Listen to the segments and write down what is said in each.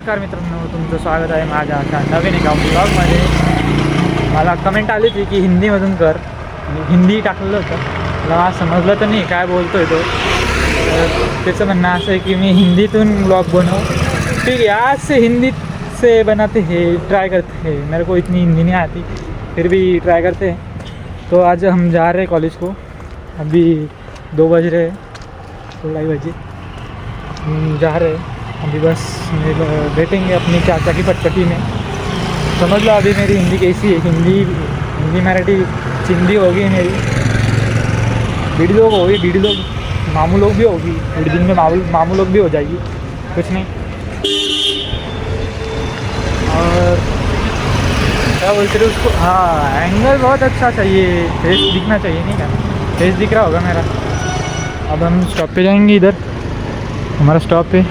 नमस्कार मित्रांनो, तुमचं स्वागत आहे माझ्या आता नवीन एका ब्लॉगमध्ये. मला कमेंट आली होती की हिंदीमधून कर. मी हिंदी टाकलेलं होतं, मला समजलं तर नाही काय बोलतोय तो. त्याचं म्हणणं असं आहे की मी हिंदीतून ब्लॉग बनवू. ठीक है, आज से हिंदी से बनाते हैं, ट्राई करते हैं. मेरे को इतनी हिंदी नहीं आती, फिर भी ट्राई करते हैं. तो आज हम जा रहे हैं कॉलेज को. अभी 2 बज रहे हैं, 2:30 बजे जा रहे हैं. अभी बस बैठेंगे अपनी चाचा की पटपटी में. समझ लो अभी मेरी हिंदी कैसी है. हिंदी मराठी चिंदी होगी मेरी. डीडी लोग होगी, डीडी लोग मामू लोग भी होगी. थोड़ी दिन में मामू लोग भी हो जाएगी, कुछ नहीं. और क्या बोलते रहे उसको, हाँ एंगल बहुत अच्छा चाहिए, फेस दिखना चाहिए. नहीं क्या फेस दिख रहा होगा मेरा. अब हम स्टॉप पे जाएंगे. इधर हमारा स्टॉप है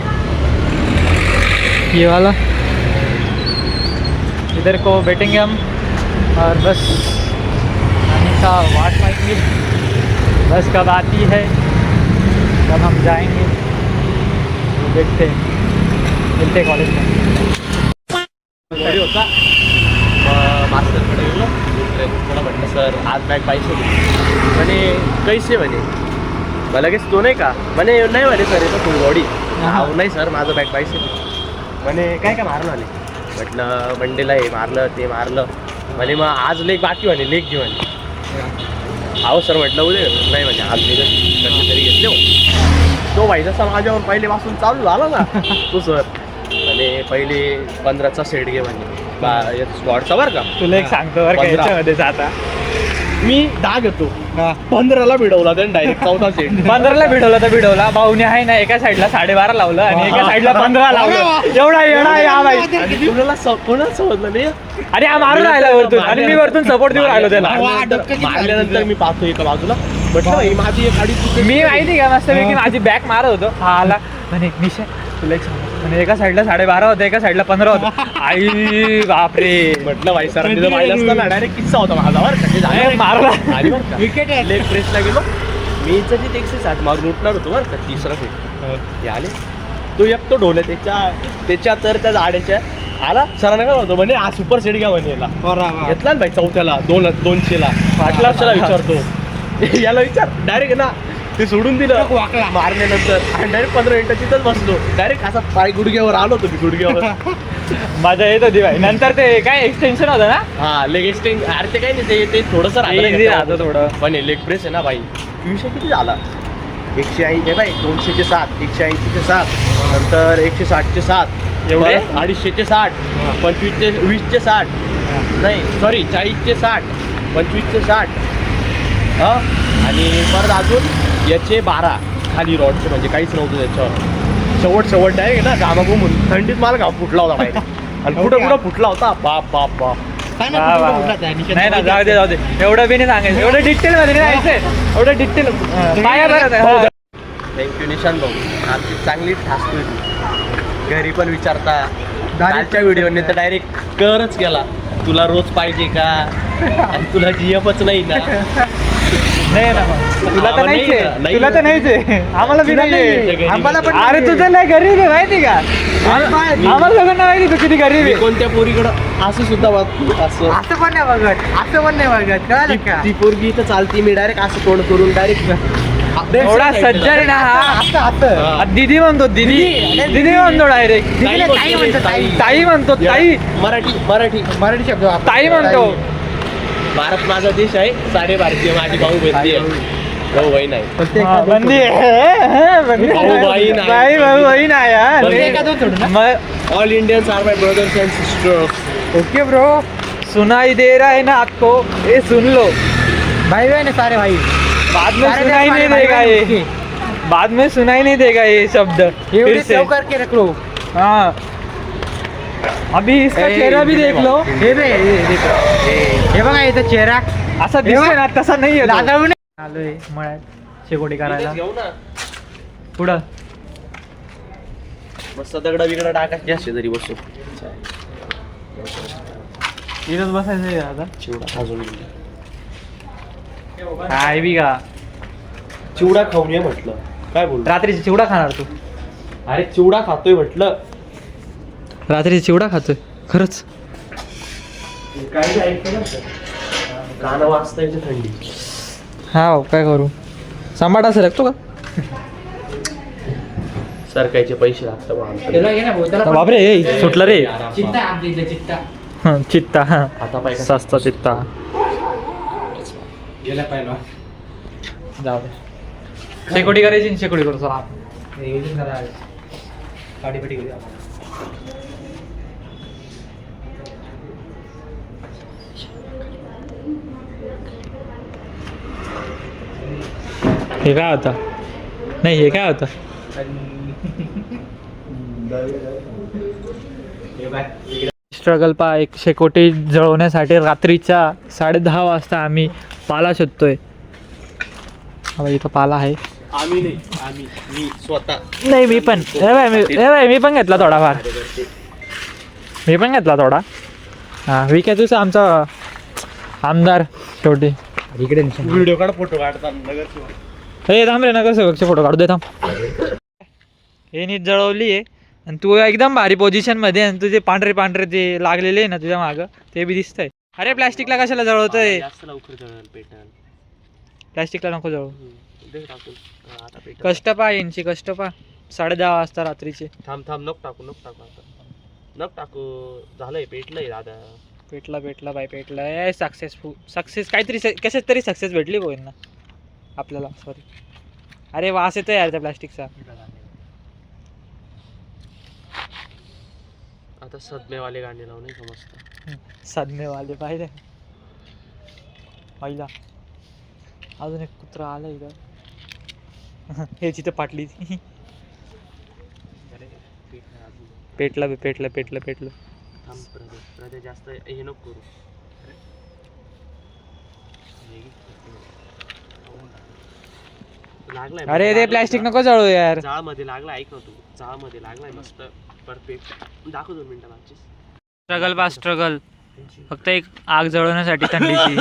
ये वाला. इधर को बैठेंगे हम और बस हमेशा वाट पाएंगे बस कब आती है, तब हम जाएंगे. तो देखते हैं, मिलते कॉलेज में. घरी होता मास्टरकडे गेलो. मला म्हटलं सर आज बॅग पाहिजे होती. म्हणे कैसे म्हणे. मला लगेच तो नाही का म्हणे नाही म्हणे सर येतो फुल बॉडी. नाही सर माझं बॅग पाहिजे होती. म्हणे काय काय मारलं म्हणे. म्हटलं मंडेला हे मारलं ते मारलं. म्हणे मग आज लेग बाकी म्हणे, लेग घेऊ म्हणे. अहो सर म्हटलं उद्या नाही म्हणे आज लेग कसे तरी घेतले. तो भाई जसा माझ्यावर पहिलेपासून चालू झाला ना तो सर म्हणे पहिले 15चा सेट घे म्हणे स्पॉटचा बरं का. तुला एक सांगतो बरं का, याच्यामध्येच आता मी 10 घेतो. 15ला भिडवला त्याने डायरेक्ट 14 सेट. 15ला भिडवला भाऊने आहे ना. एका साईडला 12.5 लावलं आणि एका साईडला 15 लावलं. एवढा येणा आहे हा बाई. कोणाला समजलं नाही. अरे हा मारून राहिला वरतून आणि मी वरतून सपोर्ट देऊन राहिलो त्याला. मारल्यानंतर मी पाहतो एका बाजूला म्हटलं माझी एक गाडी. मी माहिती का मस्तपैकी माझी बॅक मारत होतो. हा आला म्हणे निशा तुला एक सांग. म्हणजे एका साईडला 12.5 होतं, एका साईडला 15 होतं. आई बापरे म्हटलं भाई सरांनी पाहिलं असतं ना डायरेक्ट किस्सा होता माझा बरं का. मारला विकेट लेग प्रेसला गेलो मी. 160 मारून उठणार होतो बरं का. 3रा सेट ते आले. तो एक तो ढोले त्याच्या तर त्या झाडाच्या आला. सरांना काय होतं म्हणे हा सुपर सेट घ्या म्हणे. याला घेतला ना भाई 4थ्याला 200ला. 8 लाखाला विचारतो याला विचार डायरेक्ट ना. ते सोडून दिलं मारल्यानंतर आणि डायरेक्ट 15 मिनिटाचीच बसलो. डायरेक्ट असा पाय गुडघ्यावर आलो होतो मी गुडघ्यावर. मजा येत होती भाई. नंतर ते काय एक्सटेन्शन होतं ना. हा लेग एक्सटेन्शन. अरे ते काही नाही ते थोडंसं राहतं थोडं. पण लेग प्रेस आहे ना भाई. विषय किती झाला 180 भाई. 200चे 7, 180चे 7, नंतर 160चे 7, एवढे 250चे 60, 25चे 20चे 60, नाही सॉरी 40चे 60, 25चे 60 हा. आणि परत अजून याचे 12 खाली रॉडचे. म्हणजे काहीच नव्हतं त्याच्यावर. शेवट डायरेक्ट ना घामा घुमून थंडीत मला घाम फुटला होता डायरेक्ट. आणि कुठं फुटला होता बाप बाप बाप. नाही ना, जाऊ दे एवढं बी नाही सांगायचं. एवढं डिटेल मध्ये नाही जायचं. एवढं डिटेल पाया बरं. थँक्यू निशांत भाऊ. आमची चांगली ठासतोय तू. घरी पण विचारता. कालच्या व्हिडिओने तर डायरेक्ट करच केला. तुला रोज पाहिजे का आणि तुला जीएफच नाही ना. नाही ना मग तुला तर नाहीच आहे. तुला तर नाहीच आहे. आम्हाला बी नाही. आम्हाला पण. अरे तुझं नाही गरीब आहे माहिती का. आम्हाला सगळ्यांना माहिती तू किती गरीब आहे. कोणत्या पोरीकडं असं सुद्धा असं पण नाही बघत कळलं का. ती पोरगी इथं चालती. मी डायरेक्ट असं तोंड करून डायरेक्ट एवढा सज्जन आहे ना हा. दीदी म्हणतो दीदी म्हणतो डायरेक्ट. ताई म्हणतो ताई. मराठी शब्द ताई म्हणतो. भारत माझा देश आहे. सारे भारतीय माझी भाऊ बंदी आहे. भाऊ बहीण आहे. बंदी भाऊ बहीण आहे. All Indians are my brothers and sisters. Okay bro, सुनाई दे रहा है ना आपको, ये सुन लो. भाई बहन सारे भाई. बाद में सुनाई नहीं देगा ये. बाद में सुनाई नहीं देगा ये शब्द. फिर से करके रख लो. हाँ अभी इसका चेहरा भी देख लो. हे बघा इथं चेहरा असा दिसतोय ना, तसा नाही आहे. आलोय मळ्यात शेकोटी करायला. पुढं मस्त दगडा बिगडा टाकायची असे तरी बसू. इथंच बसायचं आता. चिवडा अजून काय बी का चिवडा खाऊन ये म्हटलं. काय बोल रात्रीची चिवडा खाणार तू? अरे चिवडा खातोय म्हटलं. रात्री चिवडा खातोय खरंच. काही ऐकलं गाणं वाजता याची थंडी. हा काय करू, सांभाळा सरकतो का? सरकायचे पैसे लागतात. बापरे ए, सुटलं रे. चित्ता हा आता पाहिजे सस्ता चित्ता. जाऊ दे, शेकोटी करायची ना, शेकोटी करू चला. हे काय होता? नाही हे काय होतं? स्ट्रगल पा एक शेकोटी जळवण्यासाठी रात्रीच्या 10:30 वाजता आम्ही पाला शोधतोय. इथं पाला आहे. मी स्वतः नाही मी पण मी पण घेतला थोडाफार. थोडा. हा विके तुझा आमचा आमदार शेवटी. इकडे व्हिडिओ काढ, फोटो काढताना हे थांब रे, नगरसेवकचे फोटो काढू दे थांब. हे नीट जळवली आहे आणि तू एकदम भारी पोझिशन मध्ये, आणि तुझे पांढरे ते लागलेले आहे ना तुझ्या मागं, ते बी दिसतंय. अरे प्लॅस्टिकला कशाला जळवतोय? जास्त लवकर जळेल पेटल. प्लॅस्टिकला नको जळवू. आता पेटल. कष्ट पा यांची, कष्ट पा. 10:30 वाजता रात्रीचे. थांब नको टाकू आता. नको टाकू, झालंय पेटलंय दादा. पेटला बाय पेटला. सक्सेस काहीतरी कशाच तरी सक्सेस भेटली होईल ना आपल्याला. सॉरी, अरे वास येतोय यार त्या प्लॅस्टिकचा. आता सदमेवाले गाणे लावणे समजतं. सदमेवाले पाहिजे. पहिला अजून एक कुत्रा आला इथं. हे तिथं पाटली. पेटलं. थांब प्रदे जास्त हे नको करू. लागलाय. अरे ते प्लॅस्टिक नको जळू यार. जाळ मध्ये लागला. ऐक ना तू, जाळ मध्ये लागलाय मस्त परफेक्ट. दाखव 2 मिनिटं मागची. स्ट्रगल फक्त एक आग जळवण्यासाठी थंडीची.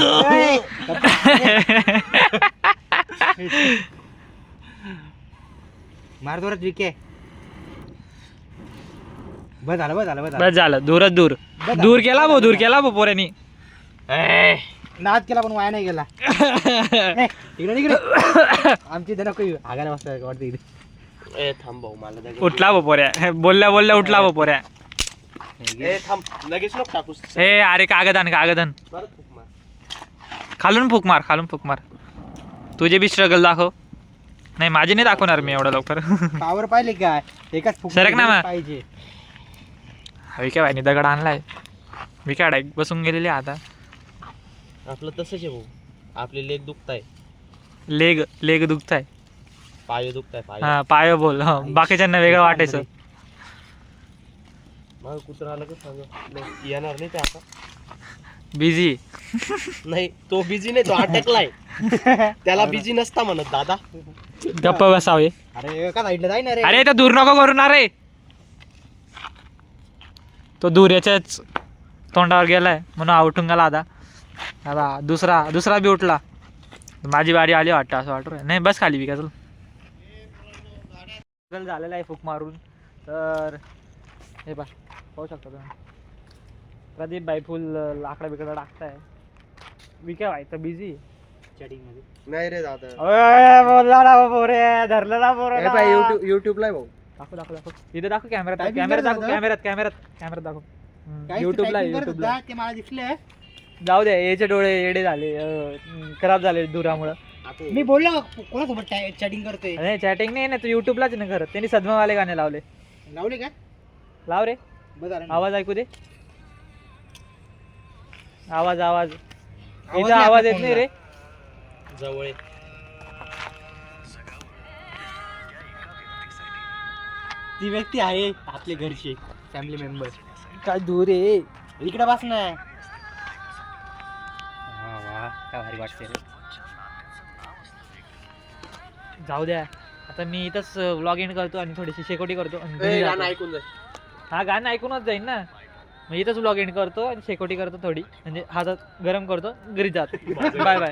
मार जोरात विके. बस झालं. दूर केला भाऊ पोऱ्यानी. नाद केला पण वाया नाही गेला. इकडे आमची इथे नको आगायला मस्त वाटतं इथे. ए थांब भाऊ, मला लगेच उठला भाऊ पोऱ्या. बोलल्या उठला भाऊ पोऱ्या. ए थांब, लगेच नको टाकूस. ए अरे कागद आण. परत फुक मार. खालून फुक मार. तुझे बी स्ट्रगल दाखव. नाही माझे नाही दाखवणार मी एवढं लवकर. पावर पाहिले काय एकाच फुक सरक ना मग. पाहिजे. विके भाईनी दगड आणलाय. विके डायरेक्ट बसून गेलेली आता. आपलं तसंच आहे भाऊ. आपले लेग दुखताय, लेग दुखताय. पाय दुखताय. हा पाय बोल. बाकीच्यांना वेगळं वाटायचं. मग कुत्रा आला का सांग. येणार नाही ते आता. बिझी नाही, तो बिझी नाही, तो अटकलाय. त्याला बिझी नसता म्हणत दादा. गप्प बसावे. अरे एका साईडला जाई ना रे. अरे तो दूर नको करू ना रे. तो दूर याच्याच तोंडावर गेलाय म्हणून आवटून गेला आता. दुसरा बी उठला. माझी बारी आली वाटतं असं वाटू. नाही बस खाली बी का चल. झालेला आहे फूक मारून. तर हे बा पाहू शकता तुम्ही. प्रदीप भाई फुल लाकडा बिकडा टाकताय. विके भाई तर बिझी चॅटिंग मध्ये. नाही रे दादा. बोलला ना पोरे. धरलं ना पोरे. युट्यूबला भाऊ. दाखव इथे दाखव. कॅमेऱ्यात दाखव. युट्यूबला ते मला दिसले. जाऊ दे. याचे डोळे येडे झाले, खराब झाले धुरामुळं. मी बोललो कोणासोबत चॅटिंग करतोय. नाही चॅटिंग नाही ना, तू युट्यूबलाच ना खरं. त्यांनी सदमावाले गाणे लावले. का लाव रे. बस आवाज ऐकू दे. आवाज इथं आवाज येत नाही रे. जवळ ती व्यक्ती आहे आपले घरचे फॅमिली मेंबर. काय दूर आहे. इकडे बस ना. काय भारी वाटते रे. जाऊ द्या आता मी इथंच व्लॉग एंड करतो आणि थोडीशी शेकोटी करतो आणि घरी जातो. ऐकून जाय. हा गाणं ऐकूनच जाईन ना. मग इथंच व्लॉग एंड करतो आणि शेकोटी करतो थोडी, म्हणजे हातात गरम करतो, घरी जातो. बाय.